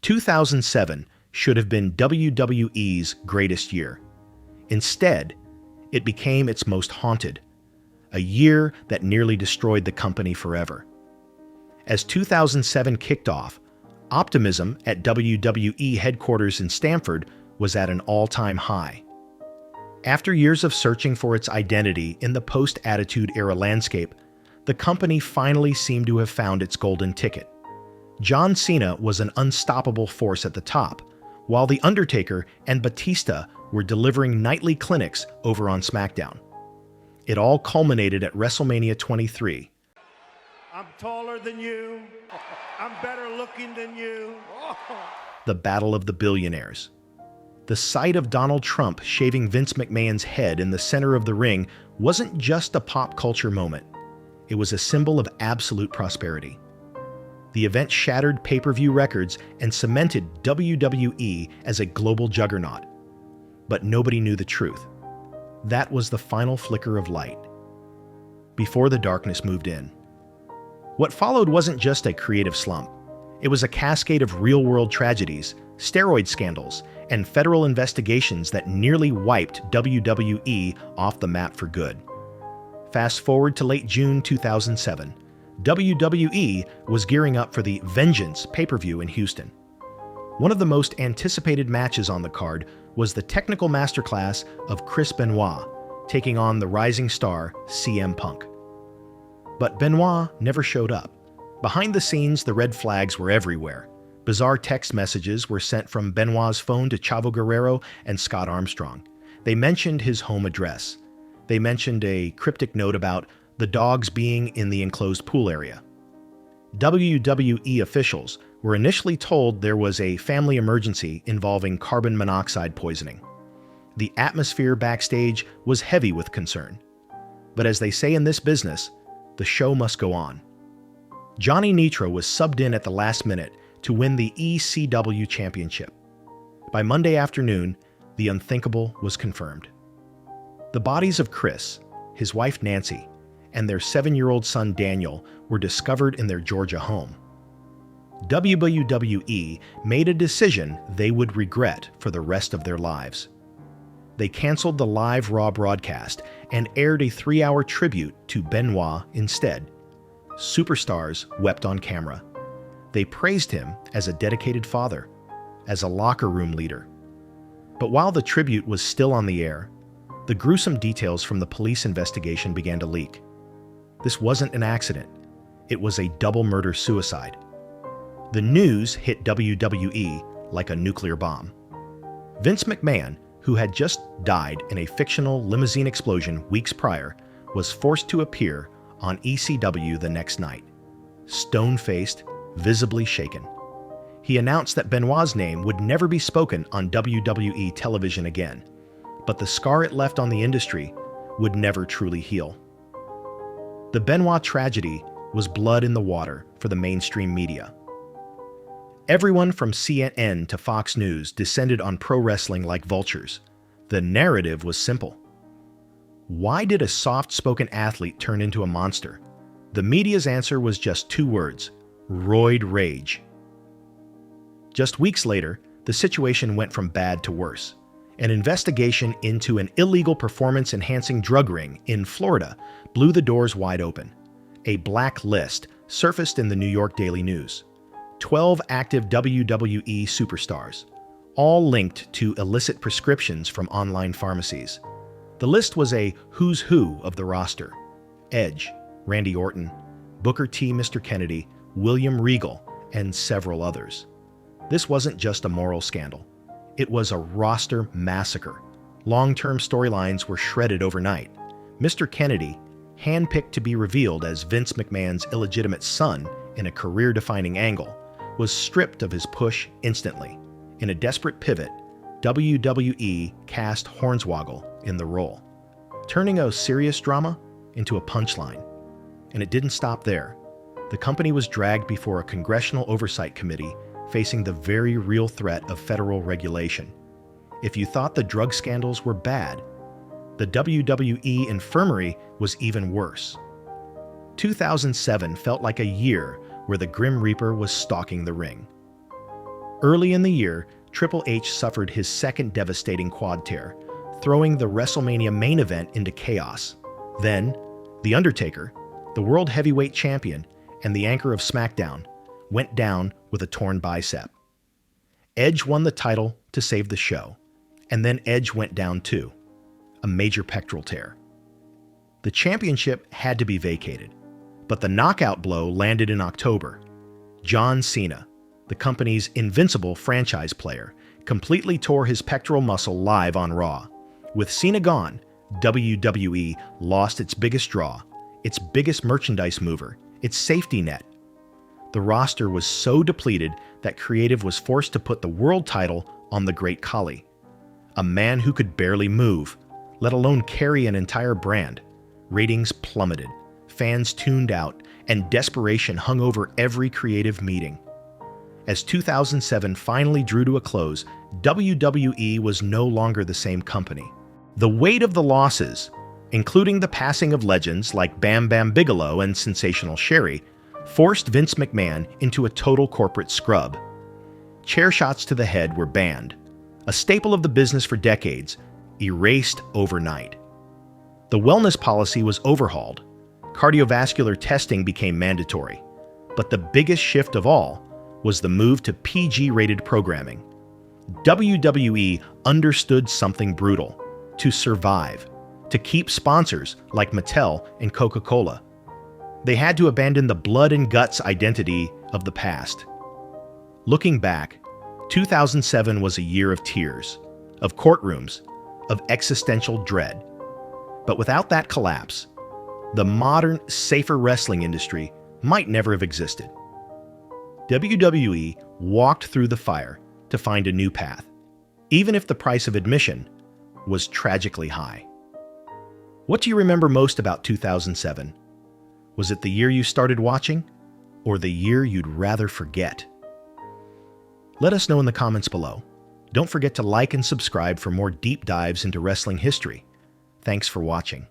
2007 should have been WWE's greatest year. Instead, it became its most haunted, a year that nearly destroyed the company forever. As 2007 kicked off, optimism at WWE headquarters in Stamford was at an all-time high. After years of searching for its identity in the post-Attitude Era landscape, the company finally seemed to have found its golden ticket. John Cena was an unstoppable force at the top, while The Undertaker and Batista were delivering nightly clinics over on SmackDown. It all culminated at WrestleMania 23. I'm taller than you. I'm better looking than you. The Battle of the Billionaires. The sight of Donald Trump shaving Vince McMahon's head in the center of the ring wasn't just a pop culture moment. It was a symbol of absolute prosperity. The event shattered pay-per-view records and cemented WWE as a global juggernaut. But nobody knew the truth. That was the final flicker of light before the darkness moved in. What followed wasn't just a creative slump. It was a cascade of real-world tragedies, steroid scandals, and federal investigations that nearly wiped WWE off the map for good. Fast forward to late June 2007. WWE was gearing up for the Vengeance pay-per-view in Houston. One of the most anticipated matches on the card was the technical masterclass of Chris Benoit, taking on the rising star CM Punk. But Benoit never showed up. Behind the scenes, the red flags were everywhere. Bizarre text messages were sent from Benoit's phone to Chavo Guerrero and Scott Armstrong. They mentioned his home address. They mentioned a cryptic note about the dogs being in the enclosed pool area. WWE officials were initially told there was a family emergency involving carbon monoxide poisoning. The atmosphere backstage was heavy with concern. But as they say in this business, the show must go on. Johnny Nitro was subbed in at the last minute to win the ECW championship. By Monday afternoon, the unthinkable was confirmed. The bodies of Chris, his wife Nancy, and their 7-year-old son Daniel were discovered in their Georgia home. WWE made a decision they would regret for the rest of their lives. They canceled the live Raw broadcast and aired a 3-hour tribute to Benoit instead. Superstars wept on camera. They praised him as a dedicated father, as a locker room leader. But while the tribute was still on the air, the gruesome details from the police investigation began to leak. This wasn't an accident. It was a double murder-suicide. The news hit WWE like a nuclear bomb. Vince McMahon, who had just died in a fictional limousine explosion weeks prior, was forced to appear on ECW the next night. Stone-faced, visibly shaken. He announced that Benoit's name would never be spoken on WWE television again, but the scar it left on the industry would never truly heal. The Benoit tragedy was blood in the water for the mainstream media. Everyone from CNN to Fox News descended on pro wrestling like vultures. The narrative was simple. Why did a soft-spoken athlete turn into a monster? The media's answer was just 2 words: roid rage. Just weeks later, the situation went from bad to worse. An investigation into an illegal performance-enhancing drug ring in Florida blew the doors wide open. A black list surfaced in the New York Daily News. 12 active WWE superstars, all linked to illicit prescriptions from online pharmacies. The list was a who's who of the roster: Edge, Randy Orton, Booker T. Mr. Kennedy, William Regal, and several others. This wasn't just a moral scandal. It was a roster massacre. Long-term storylines were shredded overnight. Mr. Kennedy, handpicked to be revealed as Vince McMahon's illegitimate son in a career-defining angle, was stripped of his push instantly. In a desperate pivot, WWE cast Hornswoggle in the role, turning a serious drama into a punchline. And it didn't stop there. The company was dragged before a congressional oversight committee facing the very real threat of federal regulation. If you thought the drug scandals were bad, the WWE infirmary was even worse. 2007 felt like a year where the Grim Reaper was stalking the ring. Early in the year, Triple H suffered his second devastating quad tear, throwing the WrestleMania main event into chaos. Then, The Undertaker, the World Heavyweight Champion and the anchor of SmackDown, went down with a torn bicep. Edge won the title to save the show, and then Edge went down too, a major pectoral tear. The championship had to be vacated, but the knockout blow landed in October. John Cena, the company's invincible franchise player, completely tore his pectoral muscle live on Raw. With Cena gone, WWE lost its biggest draw, its biggest merchandise mover, its safety net. The roster was so depleted that creative was forced to put the world title on the Great Khali, a man who could barely move, let alone carry an entire brand. Ratings plummeted, fans tuned out, and desperation hung over every creative meeting. As 2007 finally drew to a close, WWE was no longer the same company. The weight of the losses, including the passing of legends like Bam Bam Bigelow and Sensational Sherry, forced Vince McMahon into a total corporate scrub. Chair shots to the head were banned, a staple of the business for decades, erased overnight. The wellness policy was overhauled. Cardiovascular testing became mandatory. But the biggest shift of all was the move to PG-rated programming. WWE understood something brutal: to survive, to keep sponsors like Mattel and Coca-Cola. They had to abandon the blood and guts identity of the past. Looking back, 2007 was a year of tears, of courtrooms, of existential dread. But without that collapse, the modern, safer wrestling industry might never have existed. WWE walked through the fire to find a new path, even if the price of admission was tragically high. What do you remember most about 2007? Was it the year you started watching, or the year you'd rather forget? Let us know in the comments below. Don't forget to like and subscribe for more deep dives into wrestling history. Thanks for watching.